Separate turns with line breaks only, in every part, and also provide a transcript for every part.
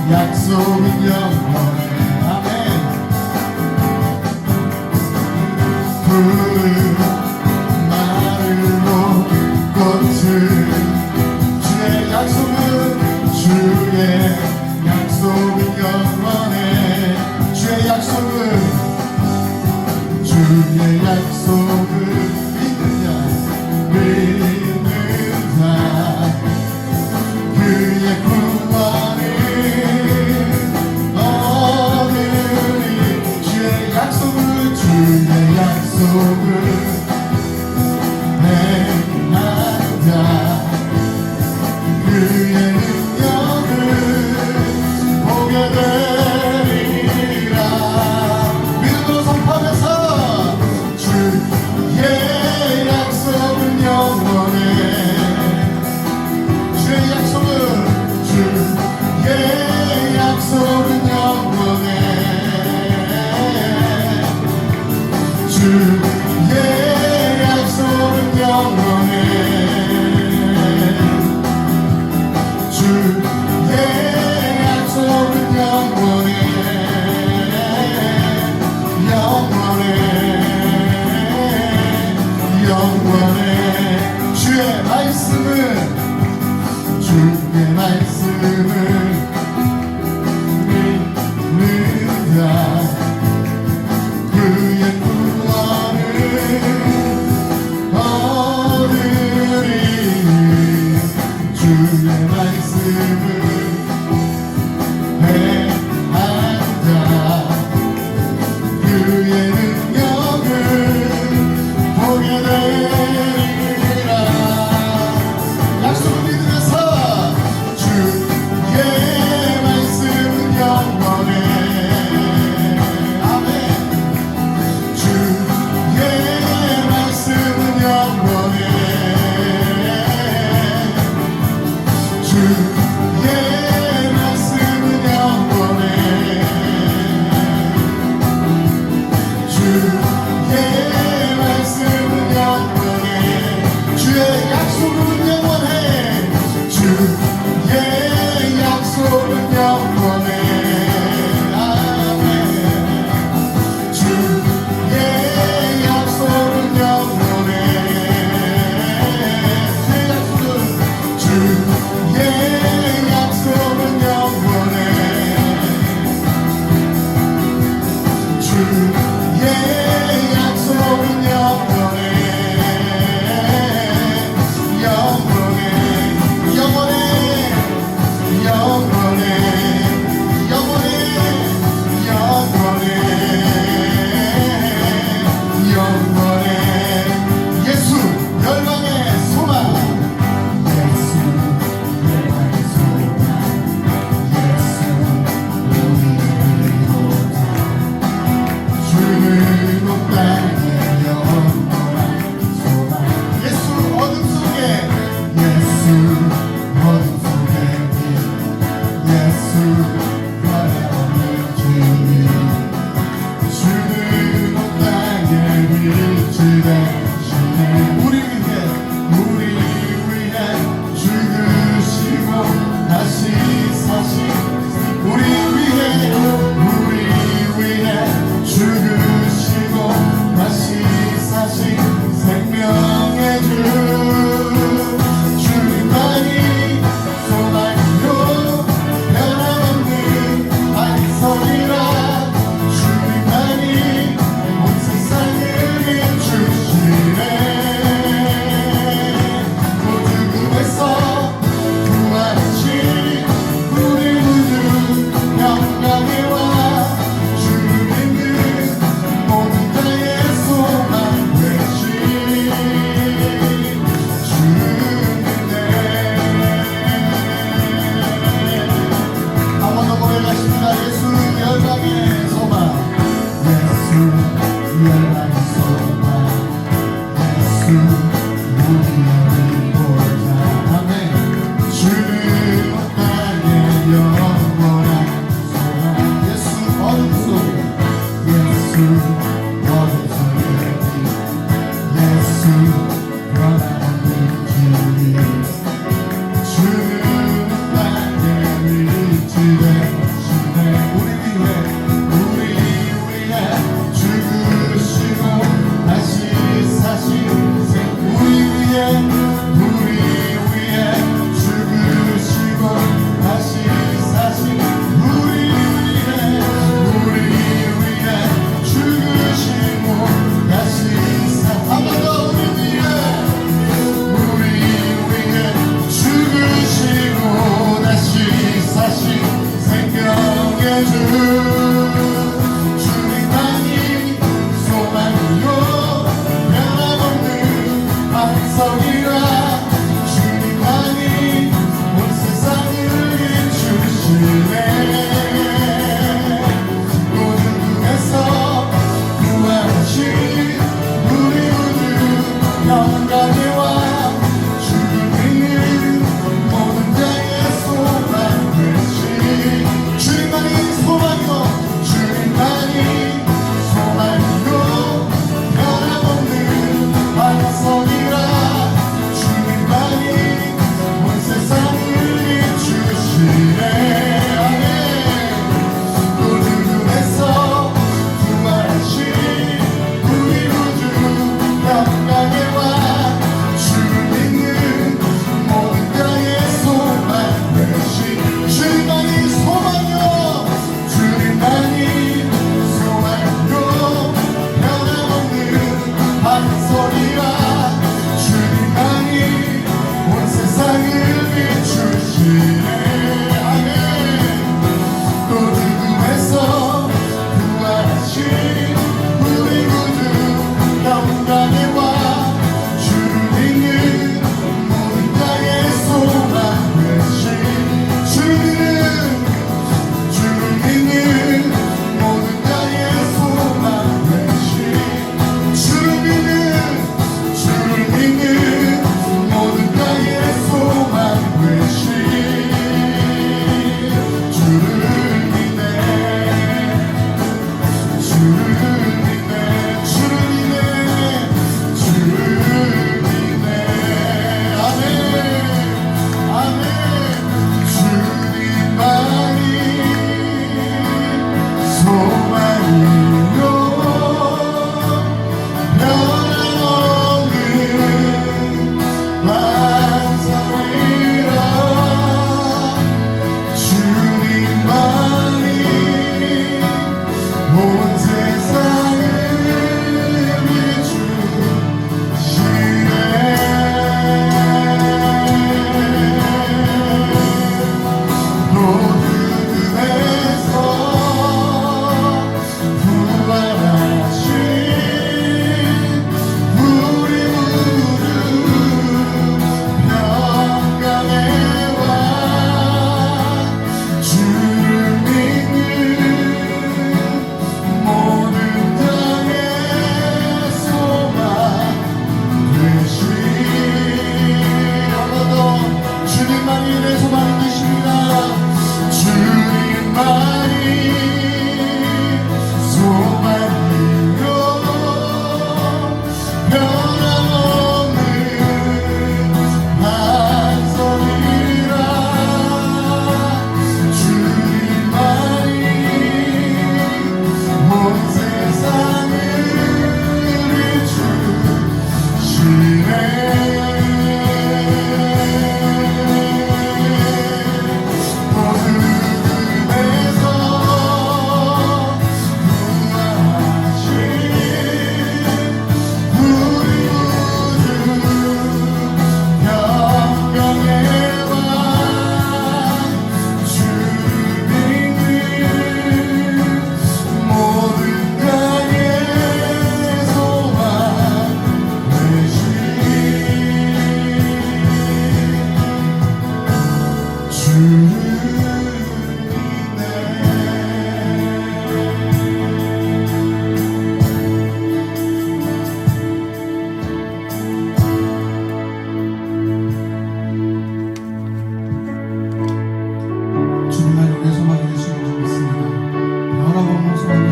약속은 영원해. 아멘. 푸른 마르고 꽃을 주의 약속은 영원해. 주의 약속은 믿는 자 그의 구원을 얻으리. 주의 약속은 행한다. 그의 능력을 보게 되리라. 믿음으로 선포하면서 주의 약속은 영원해. 주의 약속은 영원해. 주의 약속은 영원해. 주의 약속은 영원해. 영원해. 주의 말씀은 믿는다. 그의 구원을 얻으리. 주의 말씀을 행한다. 그의 능력을 보게 되리라. 약속을 믿으면서 주의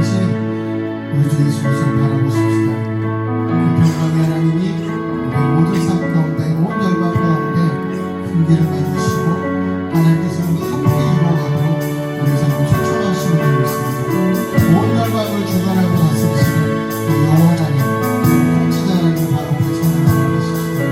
크신 우리 주 예수님을 바라보십시다. 그 평강의 하나님이 우리 모든 삶 가운데 온 열방 가운데 훈계를 받으시고 하나님께서 함께 이루어가도록 우리 삶을 초청하시는 분이 있습니다. 온 열방을 주관하고 다스리시는 그 여호와 하나님, 그 통치자 하나님 바라보고 찬양하고 계십시다.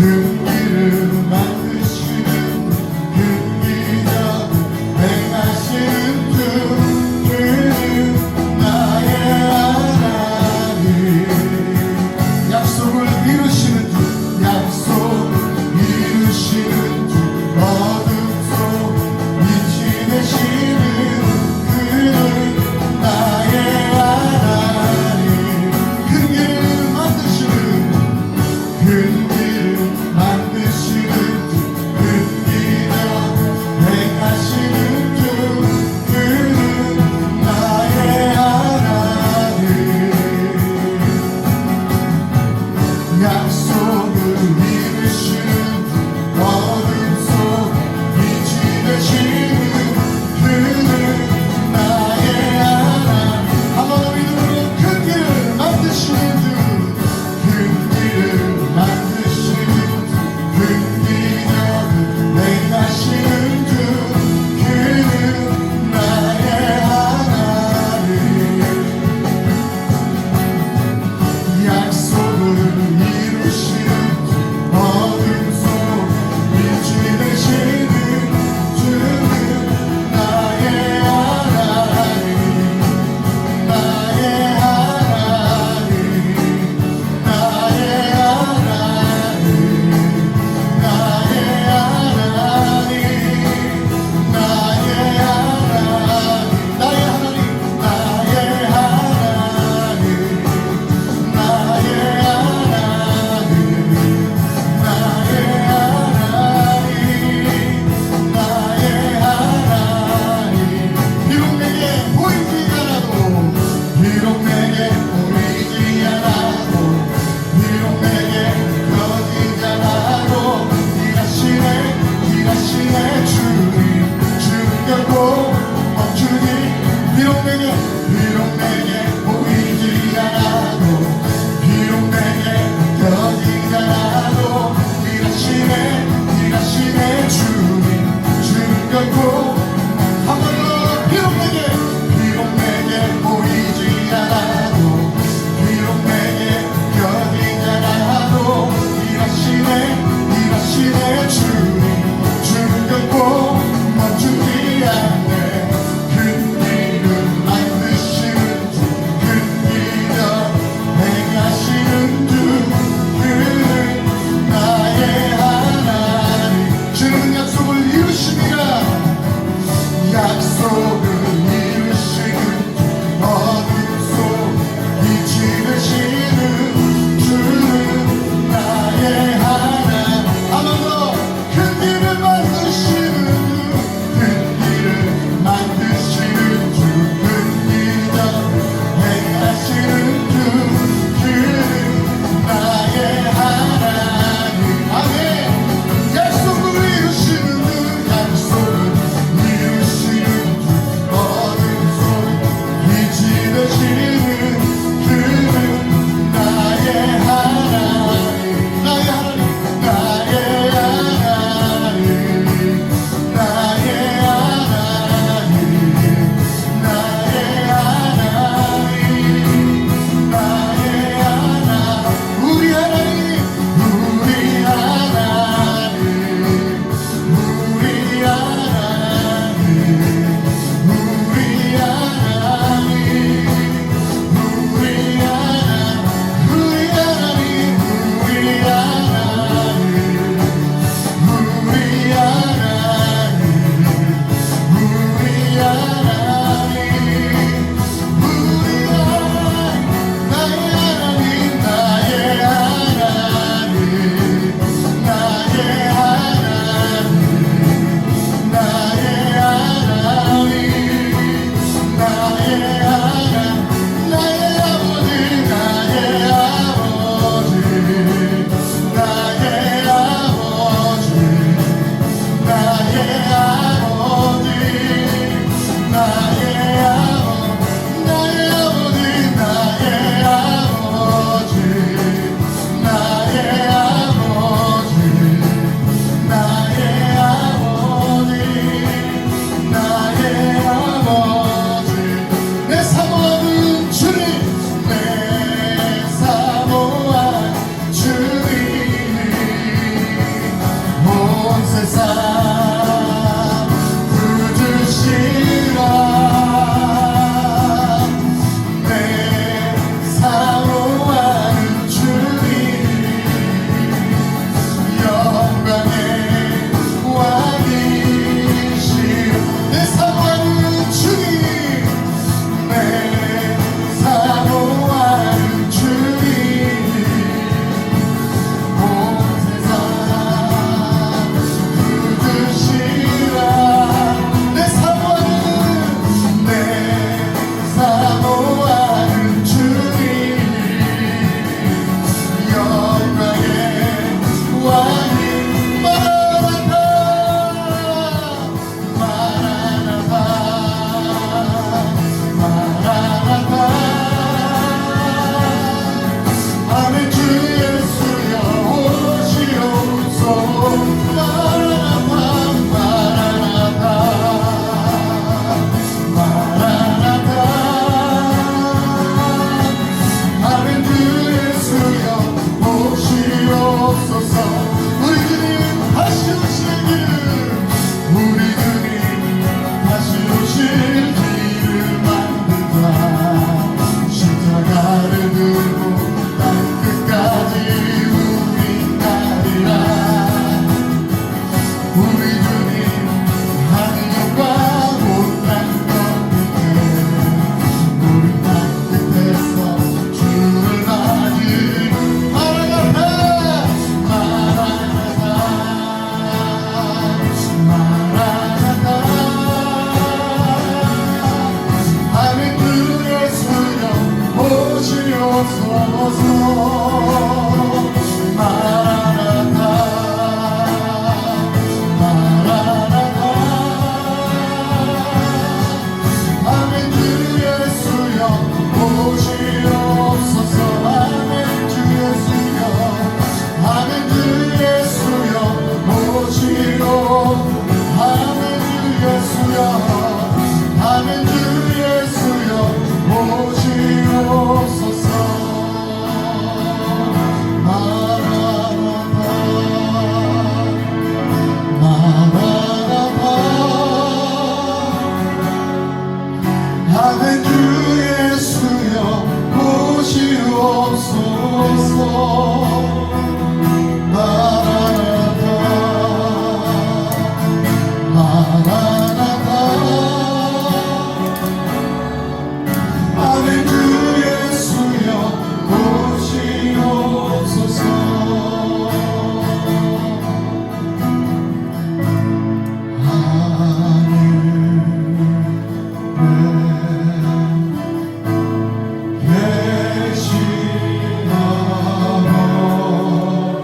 그 길을 만드시는 그 기적 하는 주 예수여 오시옵소서. 마라나타 마라나타 하는 주 예수여 오시옵소서. 마라나타 마라나타 하는 주 예수여 오시옵소서. 하늘에 계신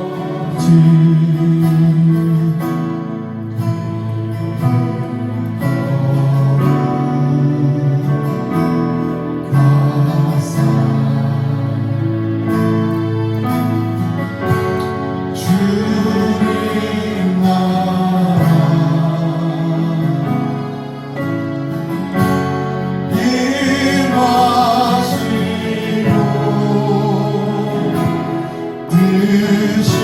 아버지 주님 나라 임하시오 뜻이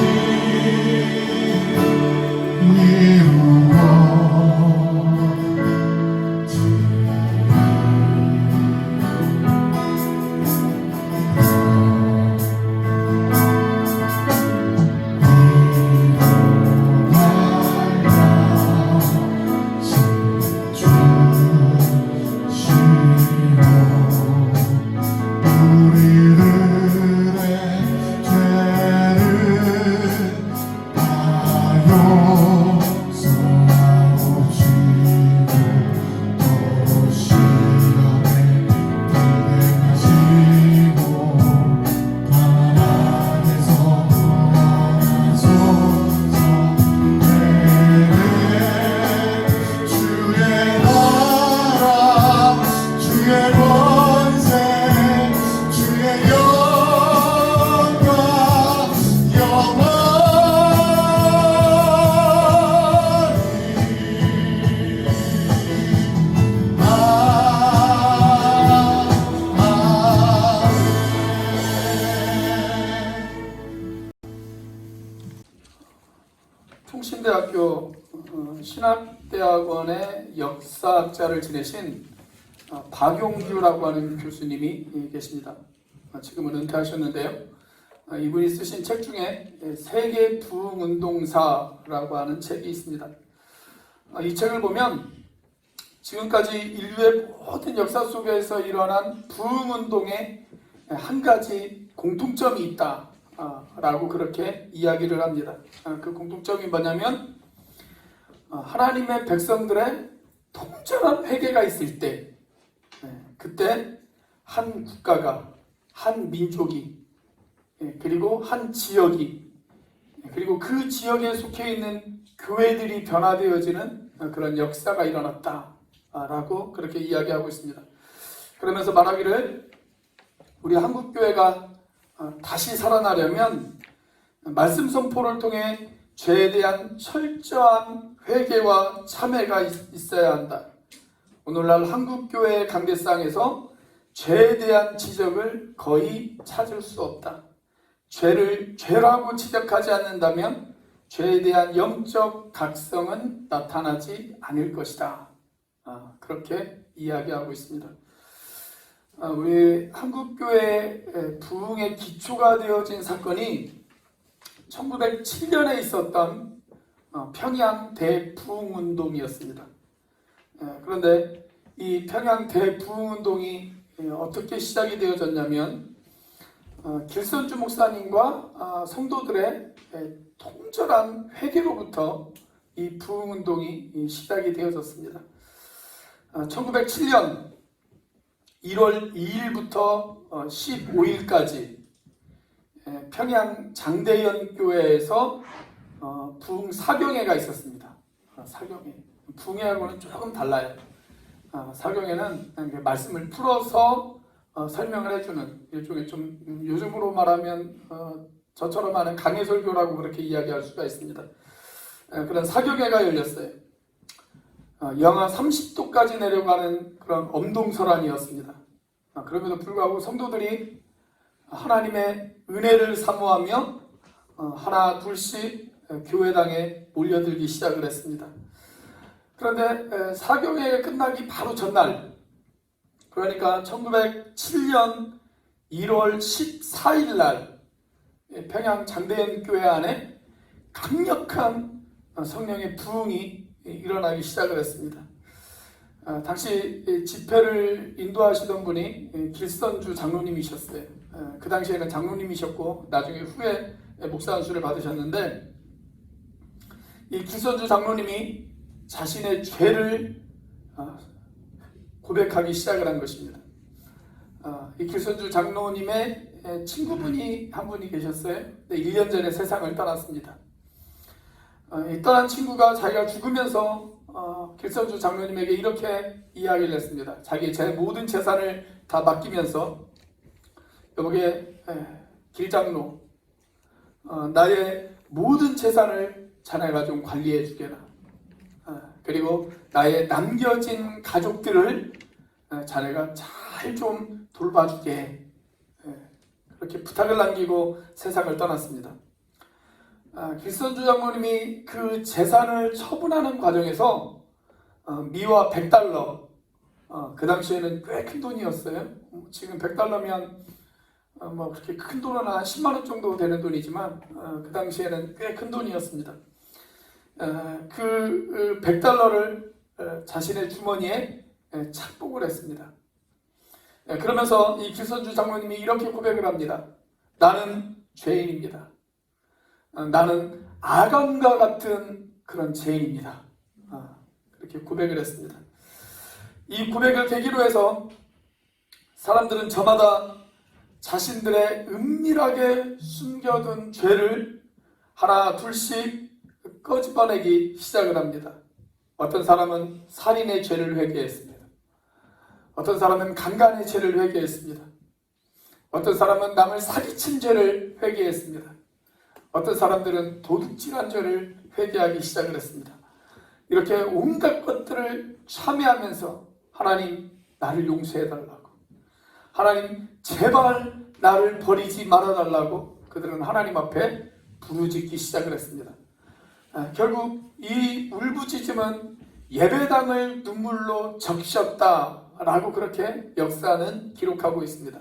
통신대학교 신학대학원의 역사학자를 지내신 박용규라고 하는 교수님이 계십니다. 지금은 은퇴하셨는데요. 이분이 쓰신 책 중에 세계 부흥운동사라고 하는 책이 있습니다. 이 책을 보면 지금까지 인류의 모든 역사 속에서 일어난 부흥운동에 한 가지 공통점이 있다 라고 그렇게 이야기를 합니다. 그 공통점이 뭐냐면 하나님의 백성들의 통절한 회개가 있을 때 그때 한 국가가, 한 민족이, 그리고 한 지역이, 그리고 그 지역에 속해 있는 교회들이 변화되어지는 그런 역사가 일어났다라고 그렇게 이야기하고 있습니다. 그러면서 말하기를 우리 한국교회가 다시 살아나려면 말씀 선포를 통해 죄에 대한 철저한 회개와 참회가 있어야 한다. 오늘날 한국교회의 강대상에서 죄에 대한 지적을 거의 찾을 수 없다. 죄를 죄라고 지적하지 않는다면 죄에 대한 영적 각성은 나타나지 않을 것이다. 그렇게 이야기하고 있습니다. 우리 한국교회 부흥의 기초가 되어진 사건이 1907년에 있었던 평양 대부흥운동이었습니다. 그런데 이 평양 대부흥운동이 어떻게 시작이 되어졌냐면 길선주 목사님과 성도들의 통절한 회개로부터 이 부흥운동이 시작이 되어졌습니다. 1907년 1월 2일부터 15일까지 평양 장대현 교회에서 부흥 사경회가 있었습니다. 사경회. 부흥회하고는 조금 달라요. 사경회는 말씀을 풀어서 설명을 해주는 일종의 좀 요즘으로 말하면 저처럼 하는 강해설교라고 그렇게 이야기할 수가 있습니다. 그런 사경회가 열렸어요. 영하 30도까지 내려가는 그런 엄동설안이었습니다. 그럼에도 불구하고 성도들이 하나님의 은혜를 사모하며 하나 둘씩 교회당에 몰려들기 시작을 했습니다. 그런데 사경회가 끝나기 바로 전날, 그러니까 1907년 1월 14일 날 평양 장대현 교회 안에 강력한 성령의 부흥이 일어나기 시작을 했습니다. 당시 집회를 인도하시던 분이 길선주 장로님이셨어요. 그 당시에는 장로님이셨고 나중에 후에 목사 안수를 받으셨는데, 이 길선주 장로님이 자신의 죄를 고백하기 시작을 한 것입니다. 이 길선주 장로님의 친구분이 한 분이 계셨어요. 1년 전에 세상을 떠났습니다. 이 떠난 친구가 자기가 죽으면서 길선주 장로님에게 이렇게 이야기를 했습니다. 자기의 모든 재산을 다 맡기면서, 여보게 길장로, 나의 모든 재산을 자네가 좀 관리해 주게라. 그리고 나의 남겨진 가족들을 자네가 잘 좀 돌봐주게, 그렇게 부탁을 남기고 세상을 떠났습니다. 길선주 장로님이 그 재산을 처분하는 과정에서 미화 100달러, 그 당시에는 꽤 큰 돈이었어요. 지금 100달러면 뭐 그렇게 큰 돈은 한 10만 원 정도 되는 돈이지만 그 당시에는 꽤 큰 돈이었습니다. 그 100달러를 자신의 주머니에 착복을 했습니다. 그러면서 이 길선주 장로님이 이렇게 고백을 합니다. 나는 죄인입니다. 나는 아간과 같은 그런 죄인입니다. 그렇게 고백을 했습니다. 이 고백을 계기로 해서 사람들은 저마다 자신들의 은밀하게 숨겨둔 죄를 하나 둘씩 꺼집어내기 시작을 합니다. 어떤 사람은 살인의 죄를 회개했습니다. 어떤 사람은 강간의 죄를 회개했습니다. 어떤 사람은 남을 사기친 죄를 회개했습니다. 어떤 사람들은 도둑질한 죄를 회개하기 시작을 했습니다. 이렇게 온갖 것들을 참여하면서 하나님 나를 용서해달라고, 하나님 제발 나를 버리지 말아달라고 그들은 하나님 앞에 부르짖기 시작을 했습니다. 결국 이 울부짖음은 예배당을 눈물로 적셨다라고 그렇게 역사는 기록하고 있습니다.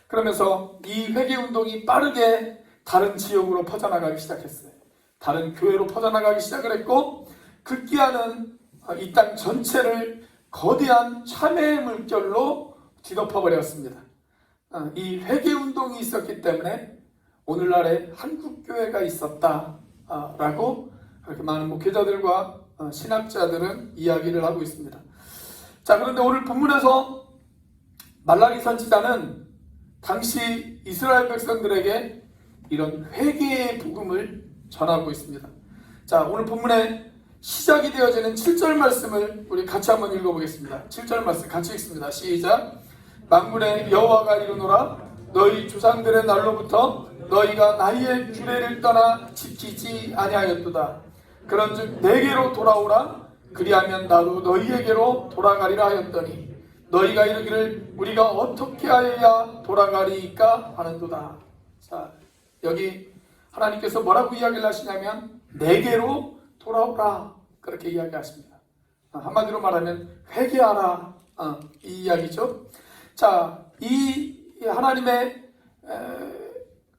그러면서 이 회개운동이 빠르게 다른 지역으로 퍼져나가기 시작했어요. 다른 교회로 퍼져나가기 시작을 했고, 급기야는 이 땅 전체를 거대한 참회의 물결로 뒤덮어버렸습니다. 이 회개운동이 있었기 때문에 오늘날의 한국교회가 있었다라고 그렇게 많은 목회자들과 신학자들은 이야기를 하고 있습니다. 자, 그런데 오늘 본문에서 말라기 선지자는 당시 이스라엘 백성들에게 이런 회개의 복음을 전하고 있습니다. 자, 오늘 본문에 시작이 되어지는 7절 말씀을 우리 같이 한번 읽어보겠습니다. 7절 말씀 같이 읽습니다. 시작. 만군의 여호와가 이르노라, 너희 조상들의 날로부터 너희가 나의 규례를 떠나 지키지 아니하였도다. 그런즉 내게로 돌아오라, 그리하면 나도 너희에게로 돌아가리라 하였더니 너희가 이르기를 우리가 어떻게 하여야 돌아가리이까 하는도다. 자, 여기 하나님께서 뭐라고 이야기를 하시냐면 내게로 돌아오라, 그렇게 이야기하십니다. 한마디로 말하면 회개하라, 이 이야기죠. 자, 이 하나님의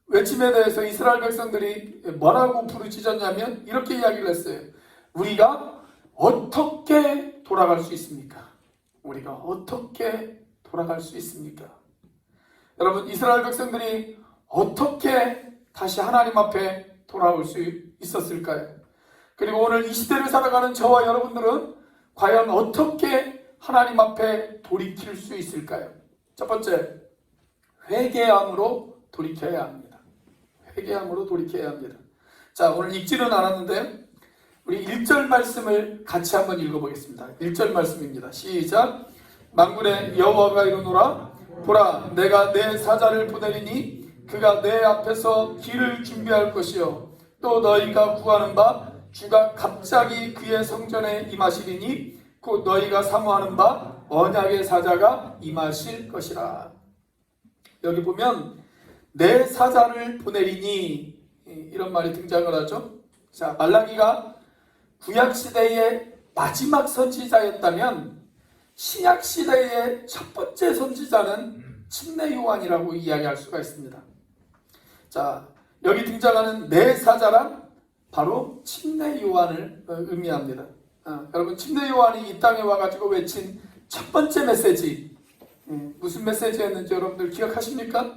외침에 대해서 이스라엘 백성들이 뭐라고 부르짖었냐면 이렇게 이야기를 했어요. 우리가 어떻게 돌아갈 수 있습니까? 우리가 어떻게 돌아갈 수 있습니까? 여러분, 이스라엘 백성들이 어떻게 다시 하나님 앞에 돌아올 수 있었을까요? 그리고 오늘 이 시대를 살아가는 저와 여러분들은 과연 어떻게 하나님 앞에 돌이킬 수 있을까요? 첫 번째, 회개함으로 돌이켜야 합니다. 회개함으로 돌이켜야 합니다. 자, 오늘 읽지는 않았는데 우리 1절 말씀을 같이 한번 읽어보겠습니다. 1절 말씀입니다. 시작. 만군의 여호와가 이르노라, 보라, 내가 내 사자를 보내리니 그가 내 앞에서 길을 준비할 것이요 또 너희가 구하는 바 주가 갑자기 그의 성전에 임하시리니 곧 너희가 사모하는 바 언약의 사자가 임하실 것이라. 여기 보면 내 사자를 보내리니 이런 말이 등장을 하죠. 자, 말라기가 구약시대의 마지막 선지자였다면 신약시대의 첫 번째 선지자는 침례 요한이라고 이야기할 수가 있습니다. 자, 여기 등장하는 내 사자란 바로 침례 요한을 의미합니다. 여러분, 침례 요한이 이 땅에 와가지고 외친 첫 번째 메시지, 무슨 메시지였는지 여러분들 기억하십니까?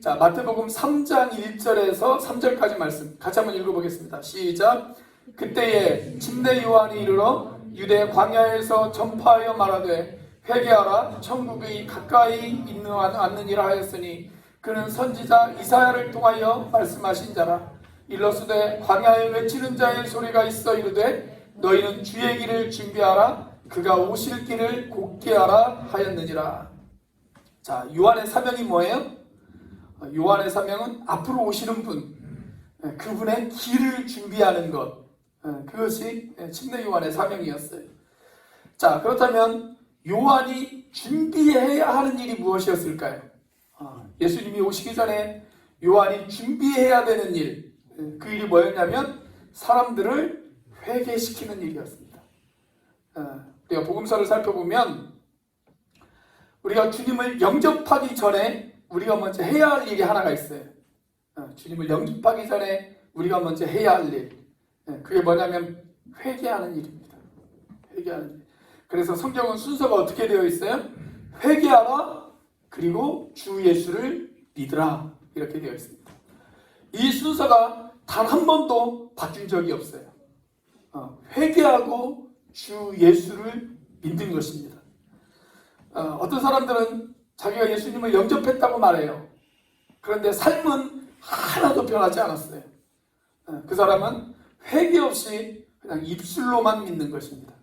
자, 마태복음 3장 1절에서 3절까지 말씀 같이 한번 읽어보겠습니다. 시작. 그때에 침례 요한이 이르러 유대 광야에서 전파하여 말하되 회개하라 천국이 가까이 왔느니라 하였으니 그는 선지자 이사야를 통하여 말씀하신 자라. 일러스되 광야에 외치는 자의 소리가 있어 이르되 너희는 주의 길을 준비하라 그가 오실 길을 곧게 하라 하였느니라. 자, 요한의 사명이 뭐예요? 요한의 사명은 앞으로 오시는 분, 그분의 길을 준비하는 것, 그것이 침례 요한의 사명이었어요. 자, 그렇다면 요한이 준비해야 하는 일이 무엇이었을까요? 예수님이 오시기 전에 요한이 준비해야 되는 일, 그 일이 뭐였냐면 사람들을 회개시키는 일이었습니다. 우리가 복음서를 살펴보면 우리가 주님을 영접하기 전에 우리가 먼저 해야 할 일이 하나가 있어요. 주님을 영접하기 전에 우리가 먼저 해야 할 일, 그게 뭐냐면 회개하는 일입니다. 회개하는 일. 그래서 성경은 순서가 어떻게 되어 있어요? 회개하라, 그리고 주 예수를 믿으라, 이렇게 되어 있습니다. 이 순서가 단 한 번도 바뀐 적이 없어요. 회개하고 주 예수를 믿는 것입니다. 어떤 사람들은 자기가 예수님을 영접했다고 말해요. 그런데 삶은 하나도 변하지 않았어요. 그 사람은 회개 없이 그냥 입술로만 믿는 것입니다.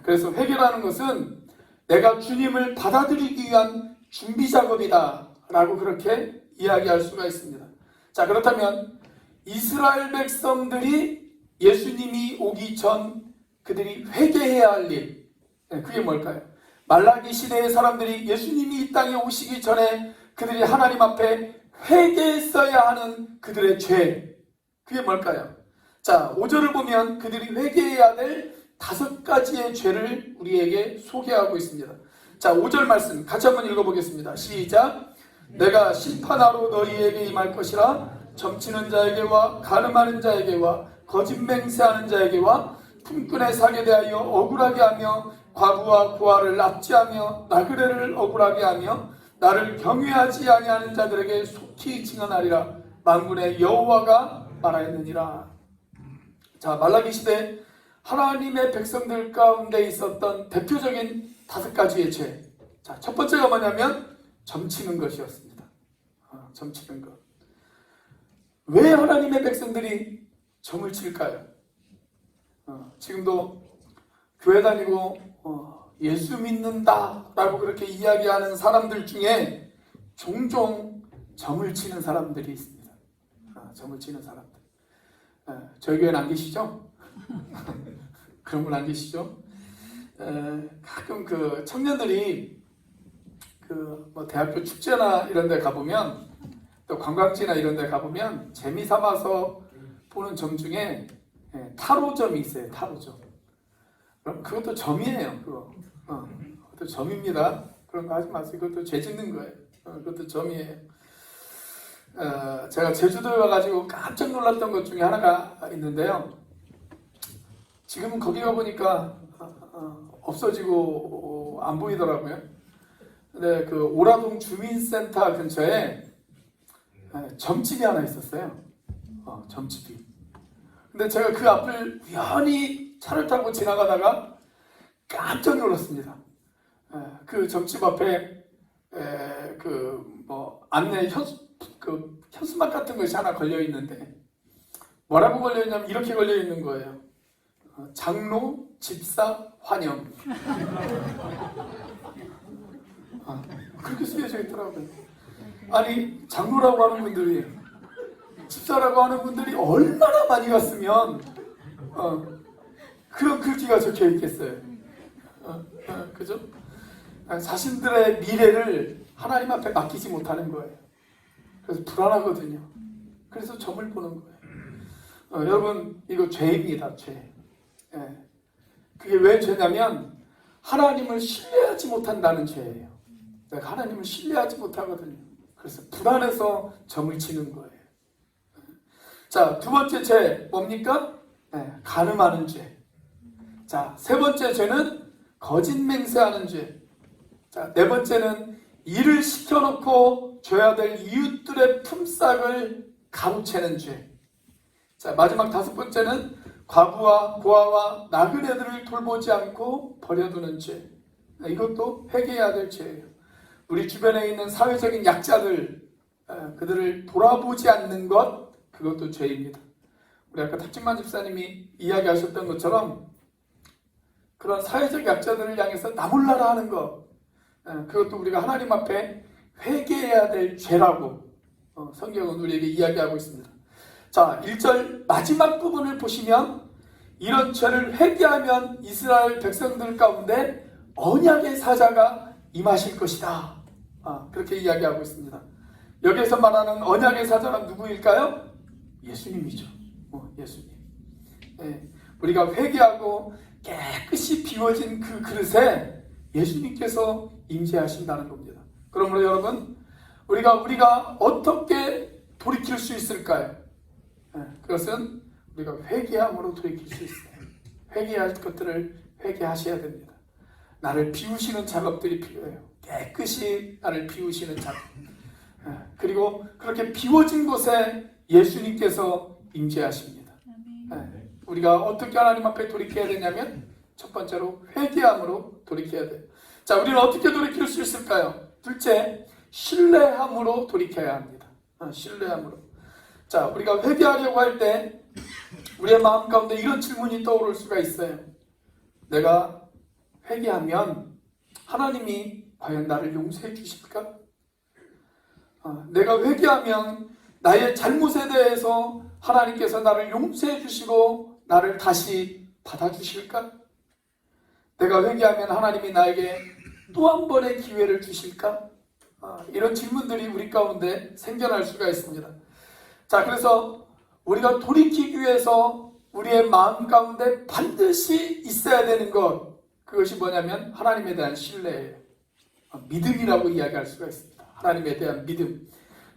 그래서 회개라는 것은 내가 주님을 받아들이기 위한 준비 작업이다 라고 그렇게 이야기할 수가 있습니다. 자, 그렇다면 이스라엘 백성들이 예수님이 오기 전 그들이 회개해야 할 일, 그게 뭘까요? 말라기 시대의 사람들이 예수님이 이 땅에 오시기 전에 그들이 하나님 앞에 회개했어야 하는 그들의 죄, 그게 뭘까요? 자, 5절을 보면 그들이 회개해야 될 5가지의 죄를 우리에게 소개하고 있습니다. 자, 5절 말씀 같이 한번 읽어보겠습니다. 시작. 내가 심판하러 너희에게 임할 것이라 점치는 자에게와 가늠하는 자에게와 거짓 맹세하는 자에게와 품꾼에 사게 대하여 억울하게 하며 과부와 고아를 납치하며 나그네를 억울하게 하며 나를 경외하지 아니하는 자들에게 속히 증언하리라. 만군의 여호와가 말하였느니라. 자, 말라기 시대 하나님의 백성들 가운데 있었던 대표적인 5가지의 죄. 자, 첫 번째가 뭐냐면 점치는 것이었습니다. 점치는 것. 왜 하나님의 백성들이 점을 칠까요? 지금도 교회 다니고 예수 믿는다 라고 그렇게 이야기하는 사람들 중에 종종 점을 치는 사람들이 있습니다. 점을 치는 사람들. 저희 교회는 안 계시죠? 그런 분 안 계시죠? 가끔 그 청년들이 그 뭐 대학교 축제나 이런 데 가보면 또 관광지나 이런 데 가보면 재미 삼아서 보는 점 중에 타로점이 있어요. 타로점. 그럼 그것도 점이에요. 그것도 점입니다. 그런 거 하지 마세요. 그것도 죄 짓는 거예요. 그것도 점이에요. 제가 제주도에 와가지고 깜짝 놀랐던 것 중에 하나가 있는데요. 지금은 거기 가보니까 없어지고 안 보이더라고요. 근데 그 오라동 주민센터 근처에 점집이 하나 있었어요. 점집이. 근데 제가 그 앞을 우연히 차를 타고 지나가다가 깜짝 놀랐습니다. 그 점집 앞에 그 뭐 안내 현수막 같은 것이 하나 걸려 있는데 뭐라고 걸려 있냐면 이렇게 걸려 있는 거예요. 장로 집사 환영. 그렇게 쓰여져 있더라고요. 아니, 장로라고 하는 분들이, 집사라고 하는 분들이 얼마나 많이 갔으면 그런 글귀가 적혀 있겠어요. 그죠? 자신들의 미래를 하나님 앞에 맡기지 못하는 거예요. 그래서 불안하거든요. 그래서 점을 보는 거예요. 여러분, 이거 죄입니다. 죄. 그게 왜 죄냐면 하나님을 신뢰하지 못한다는 죄예요. 내가 하나님을 신뢰하지 못하거든요. 그래서 불안해서 점을 치는 거예요. 자, 두 번째 죄 뭡니까? 간음하는 죄. 자, 세 번째 죄는 거짓 맹세하는 죄. 자, 네 번째는 일을 시켜놓고 줘야 될 이웃들의 품삯을 가로채는 죄. 자, 마지막 다섯 번째는 과부와 고아와 나그네들을 돌보지 않고 버려두는 죄. 이것도 회개해야 될 죄예요. 우리 주변에 있는 사회적인 약자들, 그들을 돌아보지 않는 것, 그것도 죄입니다. 우리 아까 탁진만 집사님이 이야기하셨던 것처럼 그런 사회적 약자들을 향해서 나 몰라라 하는 것, 그것도 우리가 하나님 앞에 회개해야 될 죄라고 성경은 우리에게 이야기하고 있습니다. 자, 1절 마지막 부분을 보시면 이런 죄를 회개하면 이스라엘 백성들 가운데 언약의 사자가 임하실 것이다. 그렇게 이야기하고 있습니다. 여기에서 말하는 언약의 사자는 누구일까요? 예수님이죠. 예수님. 우리가 회개하고 깨끗이 비워진 그 그릇에 예수님께서 임재하신다는 겁니다. 그러므로 여러분, 우리가 어떻게 돌이킬 수 있을까요? 그것은 우리가 회개함으로 돌이킬 수 있어요. 회개할 것들을 회개하셔야 됩니다. 나를 비우시는 작업들이 필요해요. 깨끗이 나를 비우시는 작업. 그리고 그렇게 비워진 곳에 예수님께서 임재하십니다. 우리가 어떻게 하나님 앞에 돌이켜야 되냐면 첫 번째로 회개함으로 돌이켜야 돼요. 자, 우리는 어떻게 돌이킬 수 있을까요? 둘째, 신뢰함으로 돌이켜야 합니다. 신뢰함으로. 자, 우리가 회개하려고 할 때 우리의 마음 가운데 이런 질문이 떠오를 수가 있어요. 내가 회개하면 하나님이 과연 나를 용서해 주실까? 내가 회개하면 나의 잘못에 대해서 하나님께서 나를 용서해 주시고 나를 다시 받아주실까? 내가 회개하면 하나님이 나에게 또 한 번의 기회를 주실까? 이런 질문들이 우리 가운데 생겨날 수가 있습니다. 자, 그래서 우리가 돌이키기 위해서 우리의 마음 가운데 반드시 있어야 되는 것, 그것이 뭐냐면 하나님에 대한 신뢰예요. 믿음이라고 이야기할 수가 있습니다. 하나님에 대한 믿음.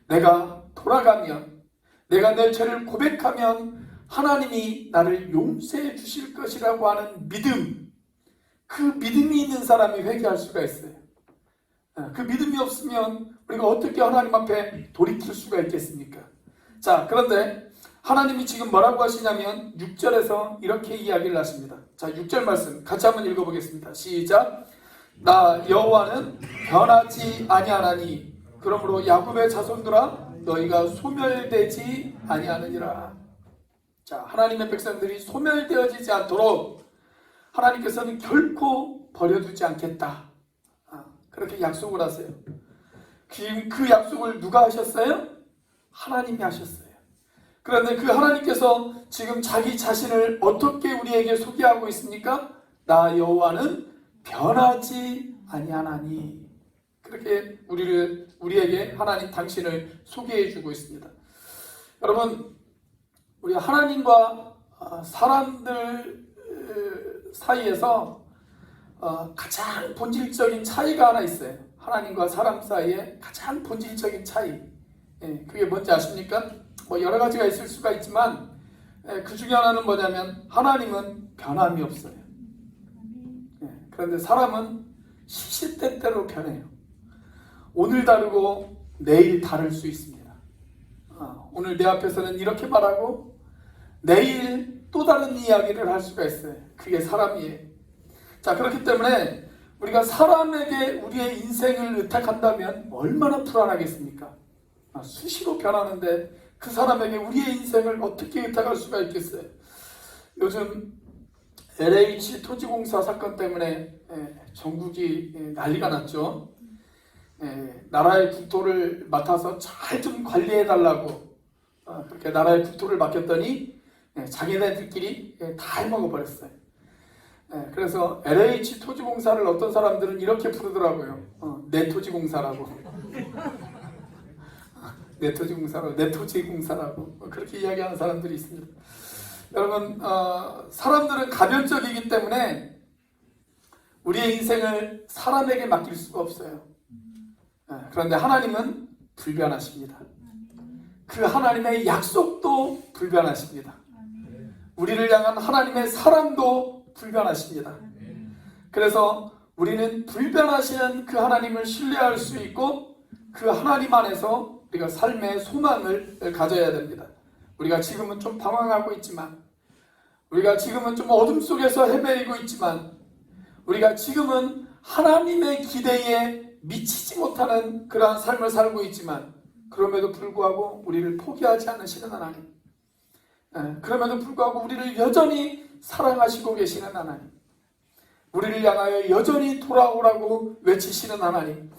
내가 돌아가면, 내가 내 죄를 고백하면 하나님이 나를 용서해 주실 것이라고 하는 믿음, 그 믿음이 있는 사람이 회개할 수가 있어요. 그 믿음이 없으면 우리가 어떻게 하나님 앞에 돌이킬 수가 있겠습니까? 자, 그런데 하나님이 지금 뭐라고 하시냐면 6절에서 이렇게 이야기를 하십니다. 자, 6절 말씀 같이 한번 읽어보겠습니다. 시작. 나 여호와는 변하지 아니하나니 그러므로 야곱의 자손들아 너희가 소멸되지 아니하느니라. 자, 하나님의 백성들이 소멸되어지지 않도록 하나님께서는 결코 버려두지 않겠다. 그렇게 약속을 하세요. 그 약속을 누가 하셨어요? 하나님이 하셨어요. 그런데 그 하나님께서 지금 자기 자신을 어떻게 우리에게 소개하고 있습니까? 나 여호와는 변하지 아니하나니. 그렇게 우리에게 하나님 당신을 소개해 주고 있습니다. 여러분, 우리 하나님과 사람들 사이에서 가장 본질적인 차이가 하나 있어요. 하나님과 사람 사이에 가장 본질적인 차이. 그게 뭔지 아십니까? 여러 가지가 있을 수가 있지만 그 중에 하나는 뭐냐면 하나님은 변함이 없어요. 그런데 사람은 시시때때로 변해요. 오늘 다르고 내일 다를 수 있습니다. 오늘 내 앞에서는 이렇게 말하고 내일 또 다른 이야기를 할 수가 있어요. 그게 사람이에요. 자, 그렇기 때문에 우리가 사람에게 우리의 인생을 의탁한다면 얼마나 불안하겠습니까? 수시로 변하는데 그 사람에게 우리의 인생을 어떻게 의탁할 수가 있겠어요? 요즘 LH 토지공사 사건 때문에 전국이 난리가 났죠. 나라의 국토를 맡아서 잘 좀 관리해달라고 그렇게 나라의 국토를 맡겼더니 자기네들끼리 다 해먹어버렸어요. 그래서 LH 토지공사를 어떤 사람들은 이렇게 부르더라고요. 내 토지공사라고. 내 토지공사라고, 내 토지공사라고 그렇게 이야기하는 사람들이 있습니다. 여러분, 사람들은 가변적이기 때문에 우리의 인생을 사람에게 맡길 수가 없어요. 그런데 하나님은 불변하십니다. 그 하나님의 약속도 불변하십니다. 우리를 향한 하나님의 사랑도 불변하십니다. 그래서 우리는 불변하시는 그 하나님을 신뢰할 수 있고 그 하나님 안에서 우리가 삶의 소망을 가져야 됩니다. 우리가 지금은 좀 방황하고 있지만, 우리가 지금은 좀 어둠 속에서 헤매이고 있지만, 우리가 지금은 하나님의 기대에 미치지 못하는 그러한 삶을 살고 있지만, 그럼에도 불구하고 우리를 포기하지 않으시는 하나님, 그럼에도 불구하고 우리를 여전히 사랑하시고 계시는 하나님, 우리를 향하여 여전히 돌아오라고 외치시는 하나님,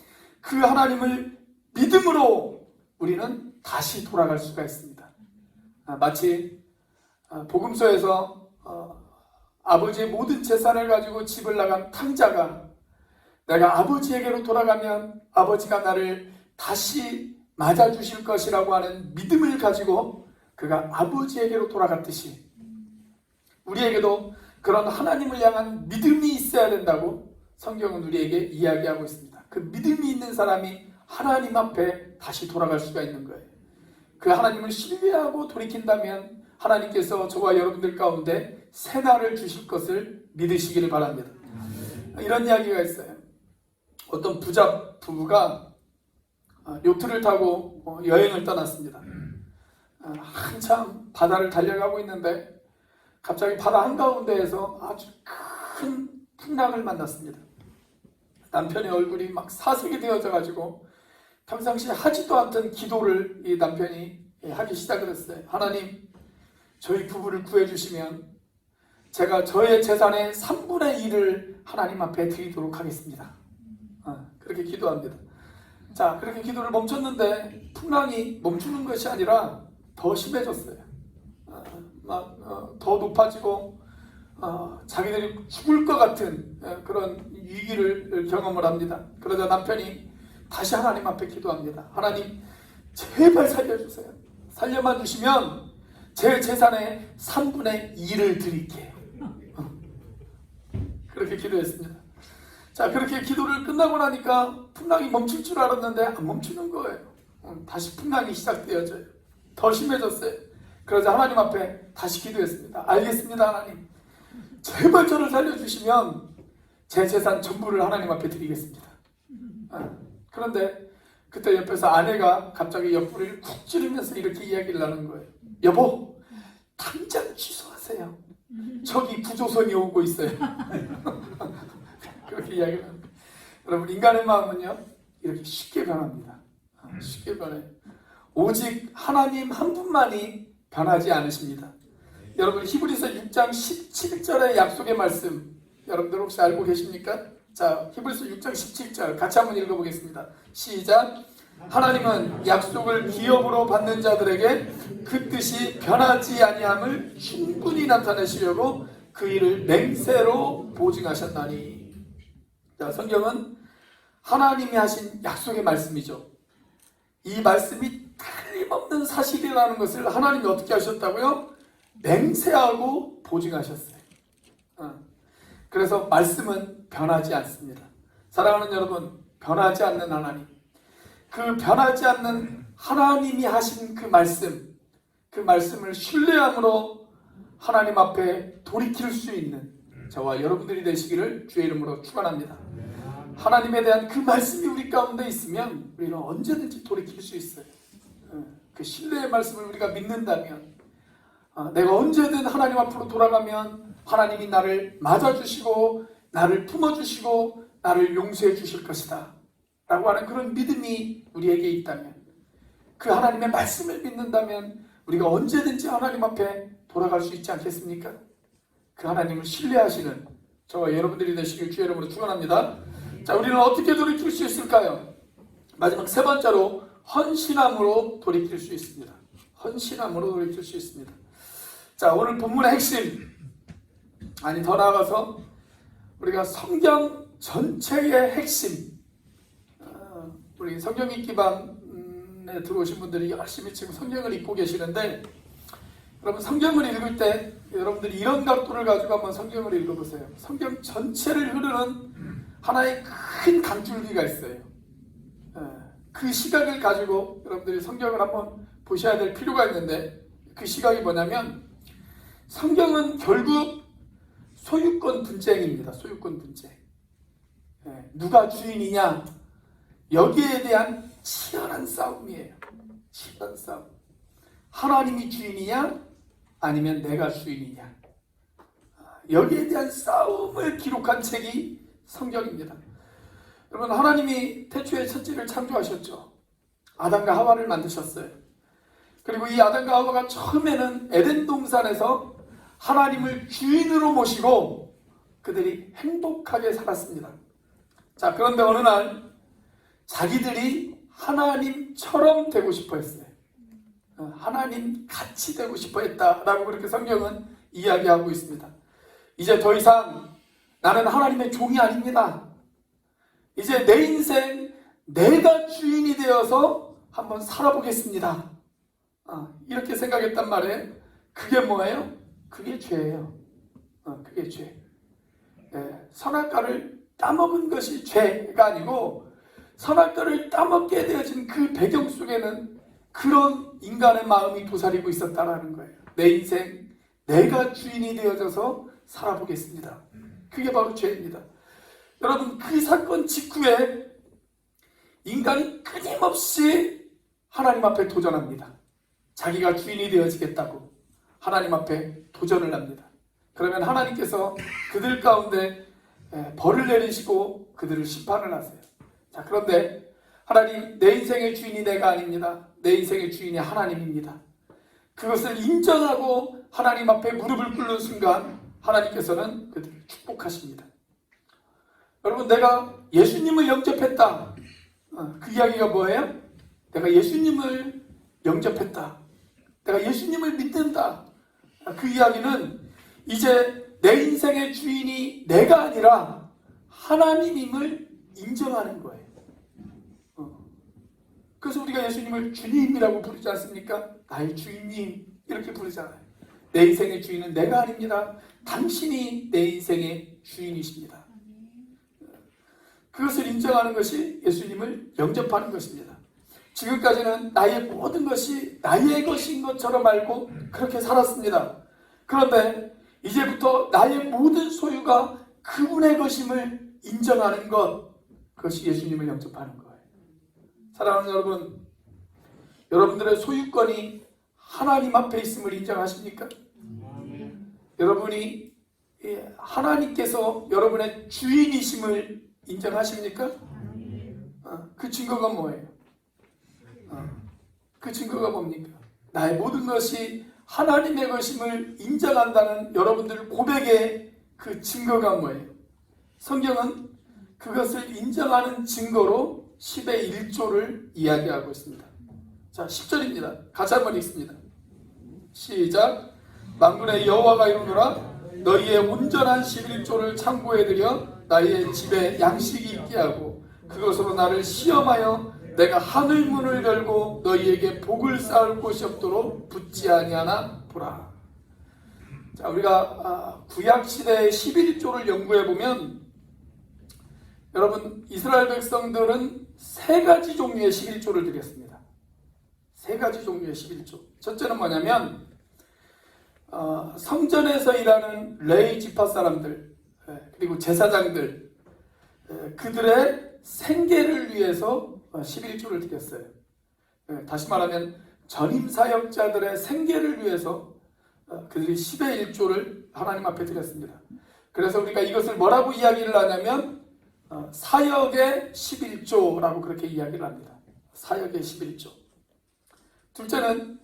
그 하나님을 믿음으로 우리는 다시 돌아갈 수가 있습니다. 마치 복음서에서 아버지의 모든 재산을 가지고 집을 나간 탕자가 내가 아버지에게로 돌아가면 아버지가 나를 다시 맞아주실 것이라고 하는 믿음을 가지고 그가 아버지에게로 돌아갔듯이 우리에게도 그런 하나님을 향한 믿음이 있어야 된다고 성경은 우리에게 이야기하고 있습니다. 그 믿음이 있는 사람이 하나님 앞에 다시 돌아갈 수가 있는 거예요. 그 하나님을 신뢰하고 돌이킨다면 하나님께서 저와 여러분들 가운데 새날을 주실 것을 믿으시기를 바랍니다. 이런 이야기가 있어요. 어떤 부자 부부가 요트를 타고 여행을 떠났습니다. 한참 바다를 달려가고 있는데 갑자기 바다 한가운데에서 아주 큰 풍랑을 만났습니다. 남편의 얼굴이 막 사색이 되어져 가지고 평상시에 하지도 않던 기도를 이 남편이 하기 시작을 했어요. 하나님, 저희 부부를 구해주시면 제가 저의 재산의 3분의 1을 하나님 앞에 드리도록 하겠습니다. 그렇게 기도합니다. 자, 그렇게 기도를 멈췄는데 풍랑이 멈추는 것이 아니라 더 심해졌어요. 더 높아지고 자기들이 죽을 것 같은 그런 위기를 경험을 합니다. 그러자 남편이 다시 하나님 앞에 기도합니다. 하나님, 제발 살려주세요. 살려만 주시면 제 재산의 3분의 2를 드릴게요. 그렇게 기도했습니다. 자, 그렇게 기도를 끝나고 나니까 풍랑이 멈출 줄 알았는데 안 멈추는 거예요. 다시 풍랑이 시작되어져요. 더 심해졌어요. 그러자 하나님 앞에 다시 기도했습니다. 알겠습니다, 하나님. 제발 저를 살려주시면 제 재산 전부를 하나님 앞에 드리겠습니다. 그런데 그때 옆에서 아내가 갑자기 옆구리를 쿡 찌르면서 이렇게 이야기를 하는 거예요. 여보, 당장 취소하세요. 저기 구조선이 오고 있어요. 그렇게 이야기를 합니다. 여러분, 인간의 마음은요 이렇게 쉽게 변합니다. 쉽게 변해요. 오직 하나님 한 분만이 변하지 않으십니다. 여러분, 히브리서 6장 17절의 약속의 말씀 여러분들 혹시 알고 계십니까? 자, 히브리서 6장 17절 같이 한번 읽어보겠습니다. 시작. 하나님은 약속을 기업으로 받는 자들에게 그 뜻이 변하지 아니함을 충분히 나타내시려고 그 일을 맹세로 보증하셨나니. 자, 성경은 하나님이 하신 약속의 말씀이죠. 이 말씀이 틀림없는 사실이라는 것을 하나님이 어떻게 하셨다고요? 맹세하고 보증하셨어요. 그래서 말씀은 변하지 않습니다. 사랑하는 여러분, 변하지 않는 하나님, 그 변하지 않는 하나님이 하신 그 말씀을 신뢰함으로 하나님 앞에 돌이킬 수 있는 저와 여러분들이 되시기를 주의 이름으로 축원합니다. 하나님에 대한 그 말씀이 우리 가운데 있으면 우리는 언제든지 돌이킬 수 있어요. 그 신뢰의 말씀을 우리가 믿는다면, 내가 언제든 하나님 앞으로 돌아가면 하나님이 나를 맞아주시고 나를 품어주시고 나를 용서해 주실 것이다 라고 하는 그런 믿음이 우리에게 있다면, 그 하나님의 말씀을 믿는다면 우리가 언제든지 하나님 앞에 돌아갈 수 있지 않겠습니까? 그 하나님을 신뢰하시는 저와 여러분들이 되시길 주의 이름으로 축원합니다. 자, 우리는 어떻게 돌이킬 수 있을까요? 마지막 세 번째로 헌신함으로 돌이킬 수 있습니다. 헌신함으로 돌이킬 수 있습니다. 자, 오늘 본문의 핵심, 아니 더 나아가서 우리가 성경 전체의 핵심, 우리 성경 읽기 반에 들어오신 분들이 열심히 지금 성경을 읽고 계시는데, 여러분 성경을 읽을 때 여러분들이 이런 각도를 가지고 한번 성경을 읽어보세요. 성경 전체를 흐르는 하나의 큰 강줄기가 있어요. 그 시각을 가지고 여러분들이 성경을 한번 보셔야 될 필요가 있는데, 그 시각이 뭐냐면 성경은 결국 소유권 분쟁입니다. 소유권 분쟁. 누가 주인이냐, 여기에 대한 치열한 싸움이에요. 치열한 싸움. 하나님이 주인이냐 아니면 내가 주인이냐, 여기에 대한 싸움을 기록한 책이 성경입니다. 여러분, 하나님이 태초에 첫째를 창조하셨죠. 아담과 하와를 만드셨어요. 그리고 이 아담과 하와가 처음에는 에덴 동산에서 하나님을 주인으로 모시고 그들이 행복하게 살았습니다. 자, 그런데 어느 날 자기들이 하나님처럼 되고 싶어 했어요. 하나님 같이 되고 싶어 했다라고 그렇게 성경은 이야기하고 있습니다. 이제 더 이상 나는 하나님의 종이 아닙니다. 이제 내 인생 내가 주인이 되어서 한번 살아보겠습니다. 이렇게 생각했단 말이에요. 그게 뭐예요? 그게 죄예요. 그게 죄. 선악과를 따먹은 것이 죄가 아니고, 선악과를 따먹게 되어진 그 배경 속에는 그런 인간의 마음이 도사리고 있었다라는 거예요. 내 인생 내가 주인이 되어져서 살아보겠습니다. 그게 바로 죄입니다. 여러분, 그 사건 직후에 인간이 끊임없이 하나님 앞에 도전합니다. 자기가 주인이 되어지겠다고 하나님 앞에 도전을 합니다. 그러면 하나님께서 그들 가운데 벌을 내리시고 그들을 심판을 하세요. 자, 그런데 하나님, 내 인생의 주인이 내가 아닙니다. 내 인생의 주인이 하나님입니다. 그것을 인정하고 하나님 앞에 무릎을 꿇는 순간 하나님께서는 그들을 축복하십니다. 여러분, 내가 예수님을 영접했다. 그 이야기가 뭐예요? 내가 예수님을 영접했다. 내가 예수님을 믿는다. 그 이야기는 이제 내 인생의 주인이 내가 아니라 하나님임을 인정하는 거예요. 그래서 우리가 예수님을 주님이라고 부르지 않습니까? 나의 주인님 이렇게 부르잖아요. 내 인생의 주인은 내가 아닙니다. 당신이 내 인생의 주인이십니다. 그것을 인정하는 것이 예수님을 영접하는 것입니다. 지금까지는 나의 모든 것이 나의 것인 것처럼 알고 그렇게 살았습니다. 그런데 이제부터 나의 모든 소유가 그분의 것임을 인정하는 것, 그것이 예수님을 영접하는 거예요. 사랑하는 여러분, 여러분들의 소유권이 하나님 앞에 있음을 인정하십니까? 여러분이 하나님께서 여러분의 주인이심을 인정하십니까? 그 증거가 뭐예요? 그 증거가 뭡니까? 나의 모든 것이 하나님의 것임을 인정한다는 여러분들 고백의 그 증거가 뭐예요? 성경은 그것을 인정하는 증거로 10의 1조를 이야기하고 있습니다. 자, 10절입니다. 같이 한번 읽습니다. 시작. 만군의 여호와가 이르노라, 너희의 온전한 11조를 창고에 들여 나의 집에 양식이 있게 하고 그것으로 나를 시험하여 내가 하늘 문을 열고 너희에게 복을 쌓을 곳이 없도록 붙지 아니하나 보라. 자, 우리가 구약 시대의 11조를 연구해 보면, 여러분, 이스라엘 백성들은 세 가지 종류의 11조를 드렸습니다. 세 가지 종류의 11조. 첫째는 뭐냐면 성전에서 일하는 레위 지파 사람들, 그리고 제사장들, 그들의 생계를 위해서 11조를 드렸어요. 다시 말하면 전임 사역자들의 생계를 위해서 그들이 10의 1조를 하나님 앞에 드렸습니다. 그래서 우리가 이것을 뭐라고 이야기를 하냐면 사역의 11조라고 그렇게 이야기를 합니다. 사역의 11조. 둘째는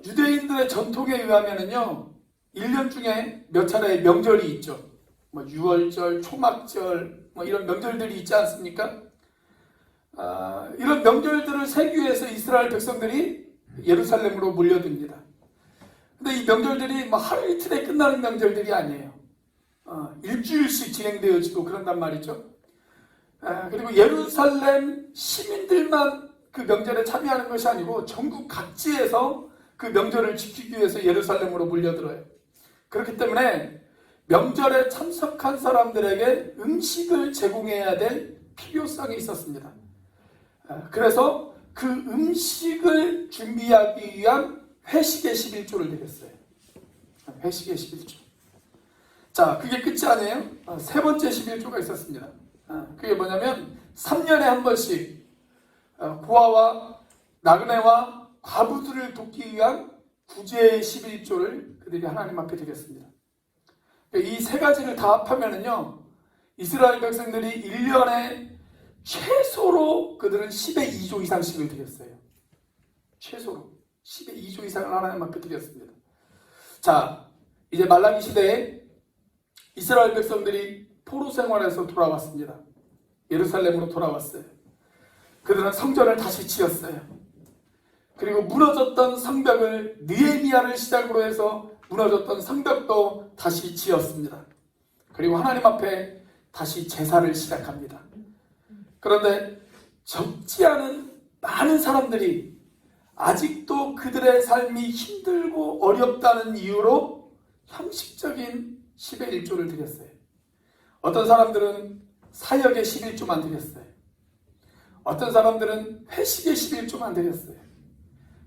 유대인들의 전통에 의하면은요, 1년 중에 몇 차례의 명절이 있죠. 뭐 유월절, 초막절, 뭐 이런 명절들이 있지 않습니까? 이런 명절들을 세기 위해서 이스라엘 백성들이 예루살렘으로 몰려듭니다. 근데 이 명절들이 뭐 하루 이틀에 끝나는 명절들이 아니에요. 일주일씩 진행되어지고 그런단 말이죠. 그리고 예루살렘 시민들만 그 명절에 참여하는 것이 아니고 전국 각지에서 그 명절을 지키기 위해서 예루살렘으로 몰려들어요. 그렇기 때문에 명절에 참석한 사람들에게 음식을 제공해야 될 필요성이 있었습니다. 그래서 그 음식을 준비하기 위한 회식의 11조를 드렸어요. 회식의 11조. 자, 그게 끝이 아니에요. 세 번째 11조가 있었습니다. 그게 뭐냐면 3년에 한 번씩 고아와 나그네와 과부들을 돕기 위한 구제의 11조를 그들이 하나님 앞에 드렸습니다. 이 세 가지를 다 합하면은요, 이스라엘 백성들이 1년에 최소로 그들은 10의 2조 이상씩을 드렸어요. 최소로 10의 2조 이상을 하나님 앞에 드렸습니다. 자, 이제 말라기 시대에 이스라엘 백성들이 포로 생활에서 돌아왔습니다. 예루살렘으로 돌아왔어요. 그들은 성전을 다시 지었어요. 그리고 무너졌던 성벽을 느헤미야를 시작으로 해서 무너졌던 성벽도 다시 지었습니다. 그리고 하나님 앞에 다시 제사를 시작합니다. 그런데 적지 않은 많은 사람들이 아직도 그들의 삶이 힘들고 어렵다는 이유로 형식적인 10의 1조를 드렸어요. 어떤 사람들은 사역의 11조만 드렸어요. 어떤 사람들은 회식의 11조만 드렸어요.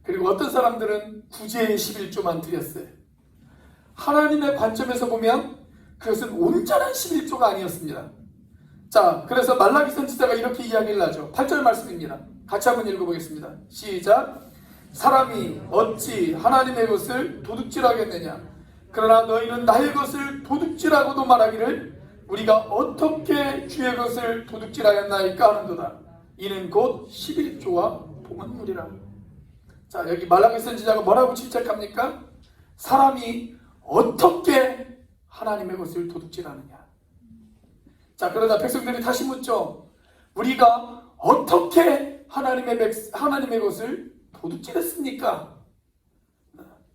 그리고 어떤 사람들은 구제의 11조만 드렸어요. 하나님의 관점에서 보면 그것은 온전한 11조가 아니었습니다. 자, 그래서 말라기 선지자가 이렇게 이야기를 하죠. 8절 말씀입니다. 같이 한번 읽어보겠습니다. 시작. 사람이 어찌 하나님의 것을 도둑질하겠느냐. 그러나 너희는 나의 것을 도둑질하고도 말하기를 우리가 어떻게 주의 것을 도둑질하였나이까 하는도다. 이는 곧 11조와 봉헌물이라. 자, 여기 말라기 선지자가 뭐라고 질책합니까? 사람이 어떻게 하나님의 것을 도둑질하느냐. 자, 그러자 백성들이 다시 묻죠. 우리가 어떻게 하나님의 것을 도둑질했습니까?